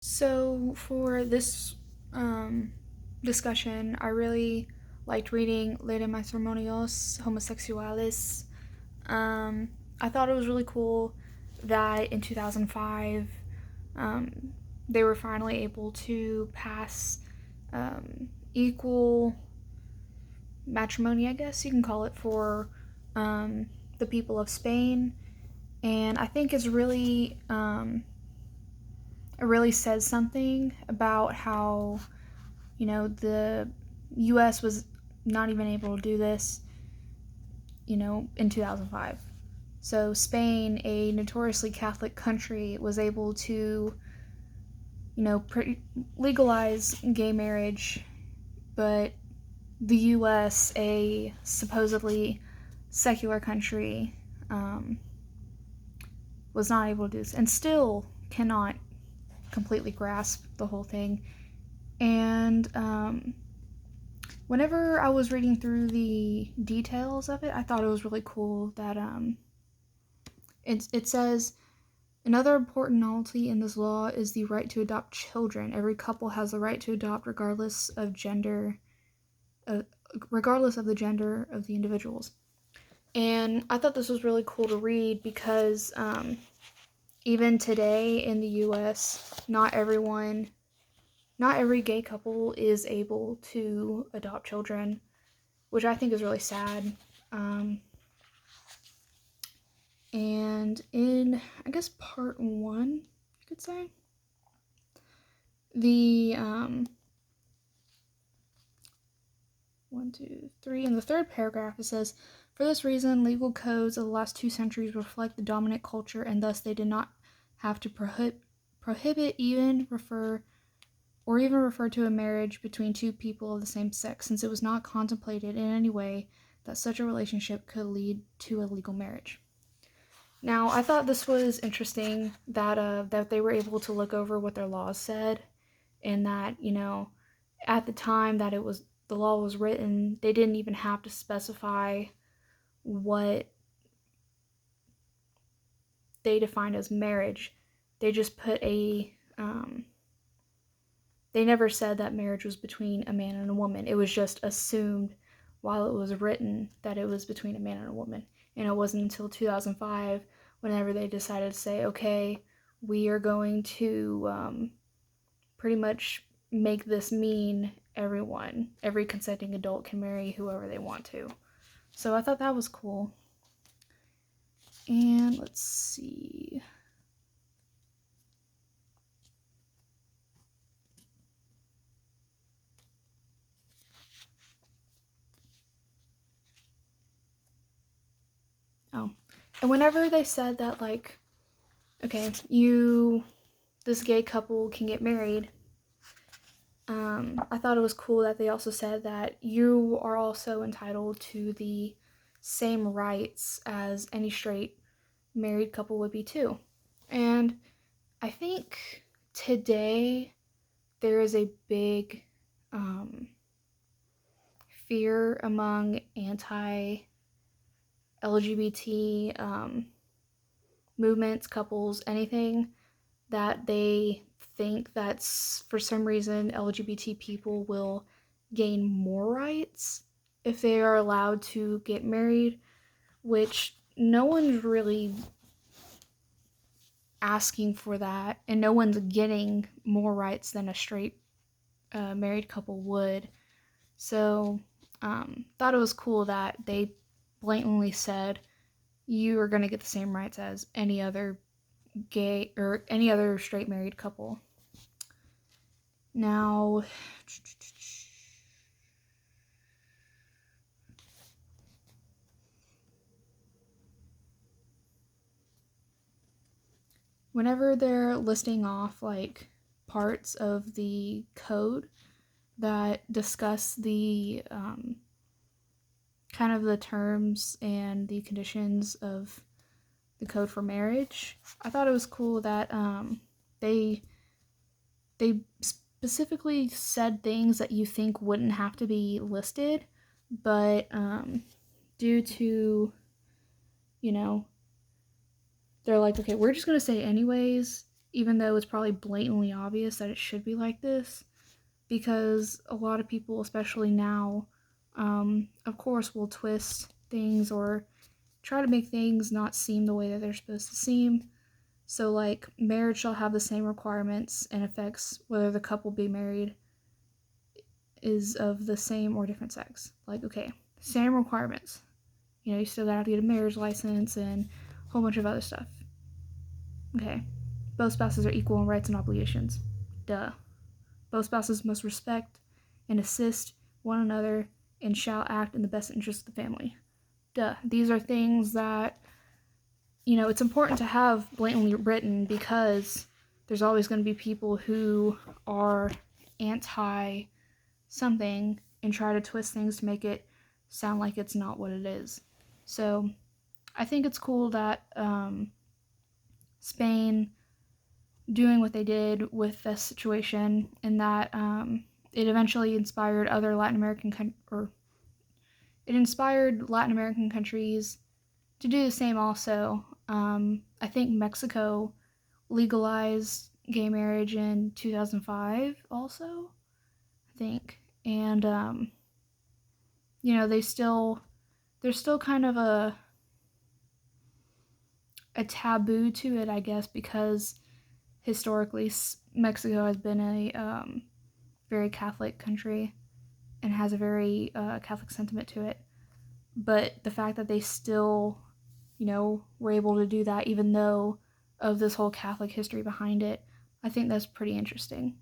So for this um, discussion, I really liked reading Ley de Matrimonios Homosexuales. Um, I thought it was really cool that in 2005 um, they were finally able to pass equal matrimony, I guess you can call it, for um, the people of Spain. And I think it really says something about how the US was not even able to do this, in 2005. So Spain, a notoriously Catholic country, was able to, legalize gay marriage, but the US, a supposedly secular country, um, was not able to do this and still cannot completely grasp the whole thing. And whenever I was reading through the details of it, I thought it was really cool that it says another important novelty in this law is the right to adopt children. Every couple has the right to adopt uh, regardless of the gender of the individuals. And I thought this was really cool to read because even today in the U.S., not every gay couple is able to adopt children, which I think is really sad. Um, and in, I guess, part one, you could say, the one, two, three, in the third paragraph, it says, for this reason, legal codes of the last 2 centuries reflect the dominant culture, and thus they did not have to prohibit even refer to a marriage between two people of the same sex, since it was not contemplated in any way that such a relationship could lead to a legal marriage. Now, I thought this was interesting that they were able to look over what their laws said, and that at the time that the law was written, they didn't even have to specify what they defined as marriage. They just put they never said that marriage was between a man and a woman. It was just assumed while it was written that it was between a man and a woman. And it wasn't until 2005 whenever they decided to say, okay, we are going to pretty much make this mean every consenting adult can marry whoever they want to. So I thought that was cool. And let's see. Oh. And whenever they said that, like, okay, this gay couple can get married, I thought it was cool that they also said that you are also entitled to the same rights as any straight married couple would be too. And I think today there is a big fear among anti LGBT movements, couples, anything, that they think that for some reason LGBT people will gain more rights if they are allowed to get married, which no one's really asking for that, and no one's getting more rights than a straight married couple would. So, thought it was cool that they blatantly said you are going to get the same rights as any other gay or any other straight married couple. Now, whenever they're listing off like parts of the code that discuss the kind of the terms and the conditions of the code for marriage, I thought it was cool that they specifically said things that you think wouldn't have to be listed, but due to, you know, they're like, okay, we're just going to say anyways, even though it's probably blatantly obvious that it should be like this, because a lot of people, especially now, of course, will twist things or try to make things not seem the way that they're supposed to seem. So, like, marriage shall have the same requirements and effects whether the couple be married is of the same or different sex. Like, okay, same requirements. You know, you still gotta get a marriage license and a whole bunch of other stuff. Okay, both spouses are equal in rights and obligations. Duh. Both spouses must respect and assist one another and shall act in the best interest of the family. Duh. These are things that, you know, it's important to have blatantly written because there's always going to be people who are anti something and try to twist things to make it sound like it's not what it is. So I think it's cool that Spain doing what they did with this situation, and that it eventually inspired other Latin American countries to do the same also. I think Mexico legalized gay marriage in 2005 also, I think. And you know, there's still kind of a taboo to it, I guess, because historically Mexico has been a very Catholic country and has a very Catholic sentiment to it. But the fact that they still, you know, were able to do that even though of this whole Catholic history behind it, I think that's pretty interesting.